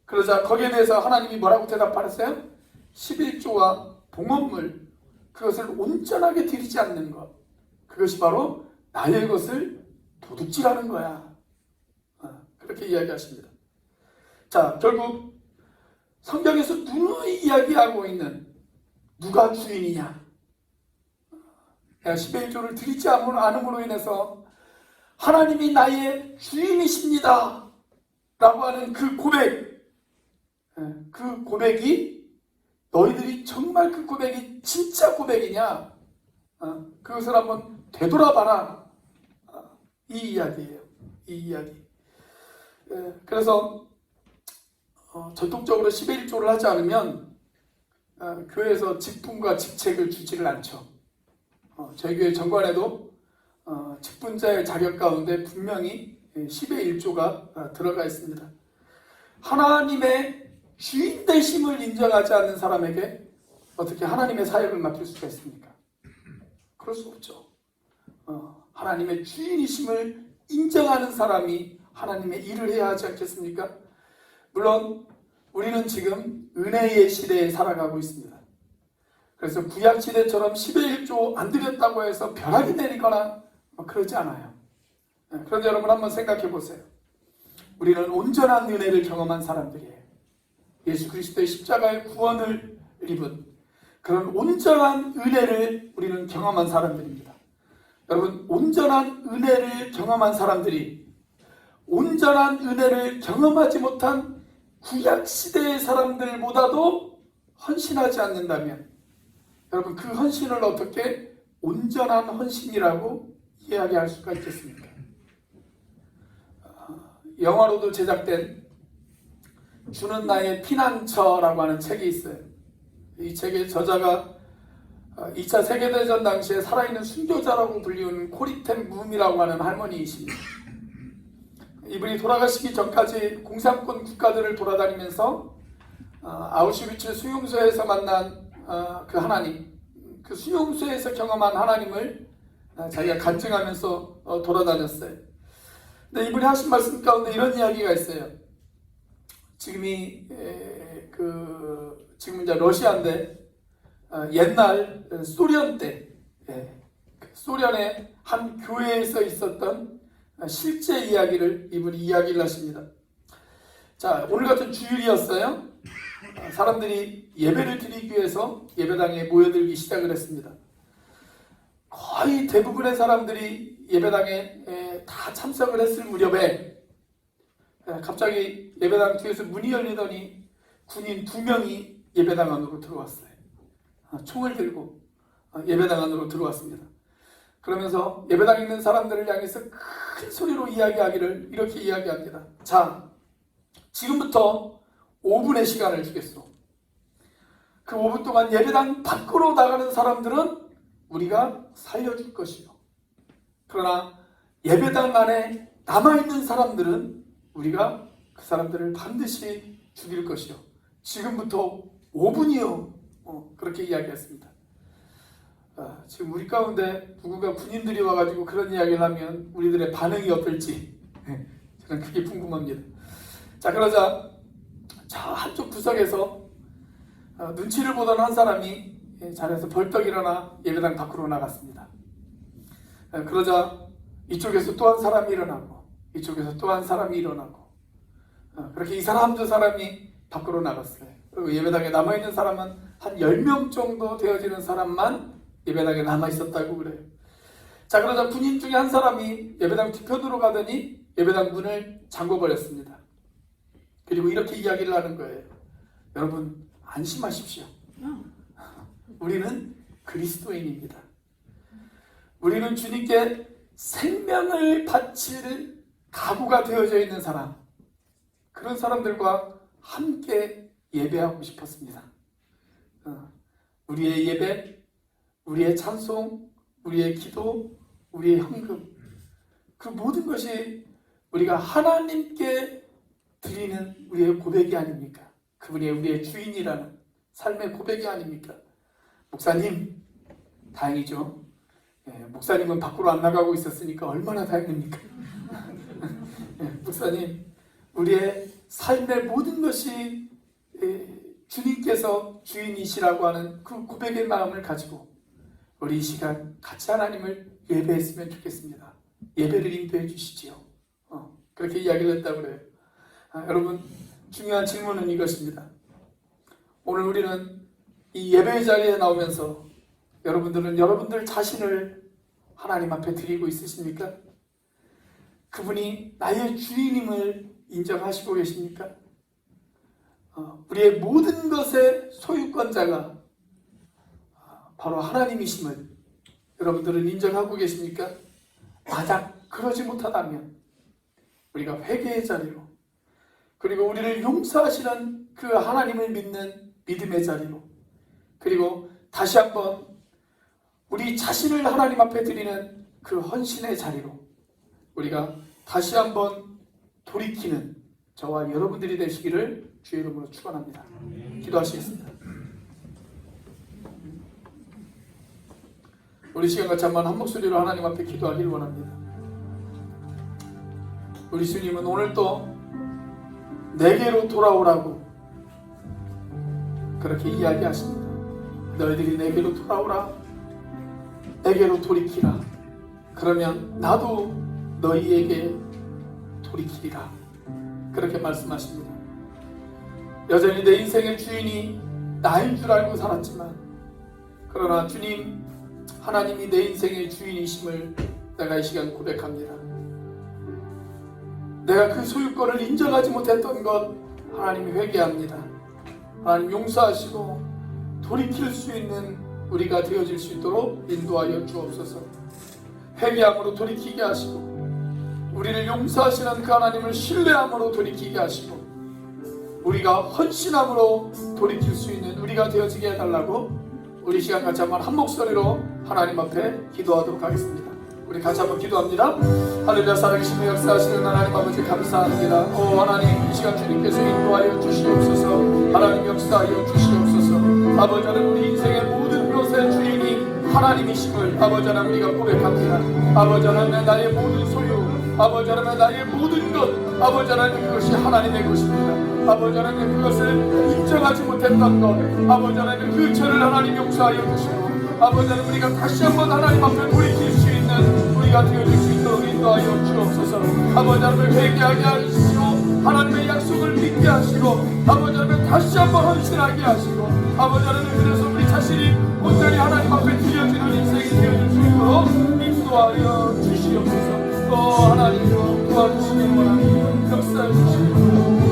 그러자 거기에 대해서 하나님이 뭐라고 대답하셨어요? 11조와 봉헌물, 그것을 온전하게 드리지 않는 것, 그것이 바로 나의 것을 도둑질하는 거야. 그렇게 이야기하십니다. 자, 결국 성경에서 누누이 이야기하고 있는 누가 주인이냐. 내가 10의 1조를 드리지 않음으로 인해서 하나님이 나의 주인이십니다 라고 하는 그 고백, 그 고백이 너희들이 정말 그 고백이 진짜 고백이냐, 그것을 한번 되돌아봐라. 이 이야기예요. 이 이야기. 그래서 전통적으로 10의 1조를 하지 않으면 교회에서 직분과 직책을 주지를 않죠. 저희 교회 정관에도 직분자의 자격 가운데 분명히 10의 1조가 들어가 있습니다. 하나님의 주인 되심을 인정하지 않는 사람에게 어떻게 하나님의 사역을 맡길 수가 있습니까? 그럴 수 없죠. 하나님의 주인이심을 인정하는 사람이 하나님의 일을 해야 하지 않겠습니까? 물론 우리는 지금 은혜의 시대에 살아가고 있습니다. 그래서 구약시대처럼 10의 1조 안 드렸다고 해서 벼락이 내리거나 그러지 않아요. 그런데 여러분 한번 생각해 보세요. 우리는 온전한 은혜를 경험한 사람들이에요. 예수 그리스도의 십자가의 구원을 입은 그런 온전한 은혜를 우리는 경험한 사람들입니다. 여러분, 온전한 은혜를 경험한 사람들이 온전한 은혜를 경험하지 못한 구약시대의 사람들보다도 헌신하지 않는다면 여러분, 그 헌신을 어떻게 온전한 헌신이라고 이야기할 수가 있겠습니까? 영화로도 제작된 주는 나의 피난처라고 하는 책이 있어요. 이 책의 저자가 2차 세계대전 당시에 살아있는 순교자라고 불리운 코리텐 붐이라고 하는 할머니이십니다. 이분이 돌아가시기 전까지 공산권 국가들을 돌아다니면서 아우슈비츠 수용소에서 만난 그 하나님, 그 수용소에서 경험한 하나님을 자기가 간증하면서 돌아다녔어요. 근데 이분이 하신 말씀 가운데 이런 이야기가 있어요. 지금 이제 러시아인데 옛날 소련 때 소련의 한 교회에서 있었던 실제 이야기를 이분이 이야기를 하십니다. 자, 오늘 같은 주일이었어요. 사람들이 예배를 드리기 위해서 예배당에 모여들기 시작을 했습니다. 거의 대부분의 사람들이 예배당에 다 참석을 했을 무렵에 갑자기 예배당 뒤에서 문이 열리더니 군인 2명이 예배당 안으로 들어왔어요. 총을 들고 예배당 안으로 들어왔습니다. 그러면서 예배당에 있는 사람들을 향해서 큰 소리로 이야기하기를 이렇게 이야기합니다. 자, 지금부터 5분의 시간을 주겠소. 그 5분 동안 예배당 밖으로 나가는 사람들은 우리가 살려줄 것이요. 그러나 예배당 안에 남아있는 사람들은 우리가 그 사람들을 반드시 죽일 것이요. 지금부터 5분이요. 그렇게 이야기했습니다. 지금 우리 가운데 누군가 군인들이 와가지고 그런 이야기를 하면 우리들의 반응이 어떨지 저는 그게 궁금합니다. 자, 그러자 저 한쪽 구석에서 눈치를 보던 한 사람이 자리에서 벌떡 일어나 예배당 밖으로 나갔습니다. 그러자 이쪽에서 또 한 사람이 일어나고 이쪽에서 또 한 사람이 일어나고 그렇게 이 사람 저 사람이 밖으로 나갔어요. 그리고 예배당에 남아있는 사람은 한 10명 정도 되어지는 사람만 예배당에 남아있었다고 그래요. 자, 그러자 군인 중에 한 사람이 예배당 뒤편으로 가더니 예배당 문을 잠궈버렸습니다. 그리고 이렇게 이야기를 하는 거예요. 여러분, 안심하십시오. 우리는 그리스도인입니다. 우리는 주님께 생명을 바칠 각오가 되어져 있는 사람, 그런 사람들과 함께 예배하고 싶었습니다. 우리의 예배, 우리의 찬송, 우리의 기도, 우리의 헌금, 그 모든 것이 우리가 하나님께 드리는 우리의 고백이 아닙니까? 그분이 우리의 주인이라는 삶의 고백이 아닙니까? 목사님, 다행이죠. 목사님은 밖으로 안 나가고 있었으니까 얼마나 다행입니까? 목사님, 우리의 삶의 모든 것이 주님께서 주인이시라고 하는 그 고백의 마음을 가지고 우리 이 시간 같이 하나님을 예배했으면 좋겠습니다. 예배를 인도해 주시지요. 그렇게 이야기를 했다고 그래요. 여러분, 중요한 질문은 이것입니다. 오늘 우리는 이 예배의 자리에 나오면서 여러분들은 여러분들 자신을 하나님 앞에 드리고 있으십니까? 그분이 나의 주인임을 인정하시고 계십니까? 우리의 모든 것의 소유권자가 바로 하나님이심을 여러분들은 인정하고 계십니까? 만약 그러지 못하다면 우리가 회개의 자리로, 그리고 우리를 용서하시는 그 하나님을 믿는 믿음의 자리로, 그리고 다시 한번 우리 자신을 하나님 앞에 드리는 그 헌신의 자리로 우리가 다시 한번 돌이키는 저와 여러분들이 되시기를 주의 이름으로 축원합니다. 기도하시겠습니다. 우리 시간 같이 한번 한 목소리로 하나님 앞에 기도하기를 원합니다. 우리 주님은 오늘 또 내게로 돌아오라고 그렇게 이야기하십니다. 너희들이 내게로 돌아오라, 내게로 돌이키라. 그러면 나도 너희에게 돌이키리라. 그렇게 말씀하십니다. 여전히 내 인생의 주인이 나인 줄 알고 살았지만, 그러나 주님 하나님이 내 인생의 주인이심을 내가 이 시간 고백합니다. 내가 그 소유권을 인정하지 못했던 것 하나님이 회개합니다. 하나님 용서하시고 돌이킬 수 있는 우리가 되어질 수 있도록 인도하여 주옵소서. 회개함으로 돌이키게 하시고 우리를 용서하시는 그 하나님을 신뢰함으로 돌이키게 하시고 우리가 헌신함으로 돌이킬 수 있는 우리가 되어지게 해달라고 우리 시간 같이 한번 한 목소리로 하나님 앞에 기도하도록 하겠습니다. 우리 같이 한번 기도합니다. 할렐루야. 살아계시며 역사하시는 하나님 아버지 감사합니다. 오 하나님, 이 시간 주님께서 인도하여 주시옵소서. 하나님 역사하여 주시옵소서. 아버지 하나님, 우리 인생의 모든 것의 주인이 하나님이심을 아버지 하나님 우리가 고백합니다. 아버지 하나님, 나의 모든 소유, 아버지 하나님, 나의 모든 것, 아버지 하나님, 그것이 하나님의 것입니다. 아버지 하나님 그것을 인정하지 못했던 것 아버지 하나님 그 죄를 하나님 용서하여 주시고 아버지 하나님 우리가 다시 한번 하나님 앞에 돌이킬 수 있는 우리가 되어줄 수 있도록 인도하여 주옵소서. 아버지 하나님을 회개하게 하시고 하나님의 약속을 믿게 하시고 아버지 하나님 다시 한번 헌신하게 하시고 아버지 하나님 그래서 우리 자신이 온전히 하나님 앞에 드려지는 인생이 되어줄 수 있도록 인도하여 주시옵소서. 또 하나님으로 도와주시기 원합니다. 역사해 주시옵소서.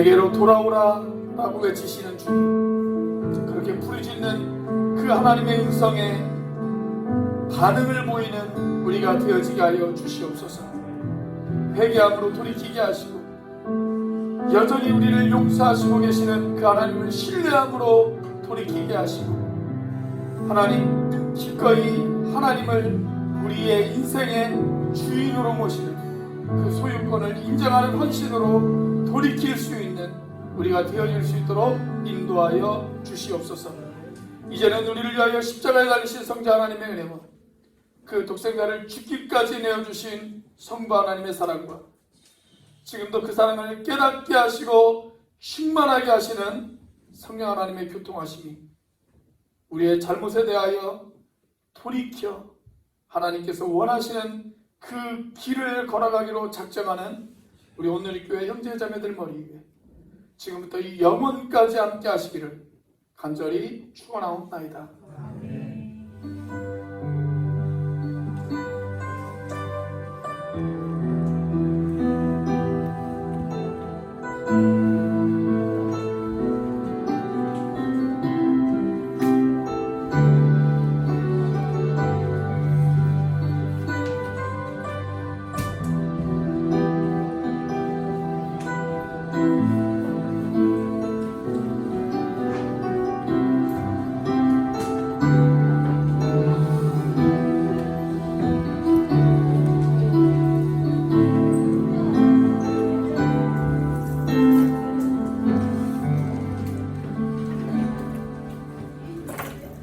내게로 돌아오라 라고 외치시는 주님, 그렇게 부르짖는 그 하나님의 음성에 반응을 보이는 우리가 되어지게 하여 주시옵소서. 회개함으로 돌이키게 하시고 여전히 우리를 용서하시고 계시는 그 하나님을 신뢰함으로 돌이키게 하시고 하나님 기꺼이 하나님을 우리의 인생의 주인으로 모시는 그 소유권을 인정하는 헌신으로 돌이킬 수 있는 우리가 되어질 수 있도록 인도하여 주시옵소서. 이제는 우리를 위하여 십자가에 달리신 성자 하나님의 은혜와 그 독생자를 죽기까지 내어주신 성부 하나님의 사랑과 지금도 그 사랑을 깨닫게 하시고 충만하게 하시는 성령 하나님의 교통하심이 우리의 잘못에 대하여 돌이켜 하나님께서 원하시는 그 길을 걸어가기로 작정하는 우리 오늘의 교회 형제자매들 머리 위에 지금부터 이 영원까지 함께 하시기를 간절히 축원하옵나이다.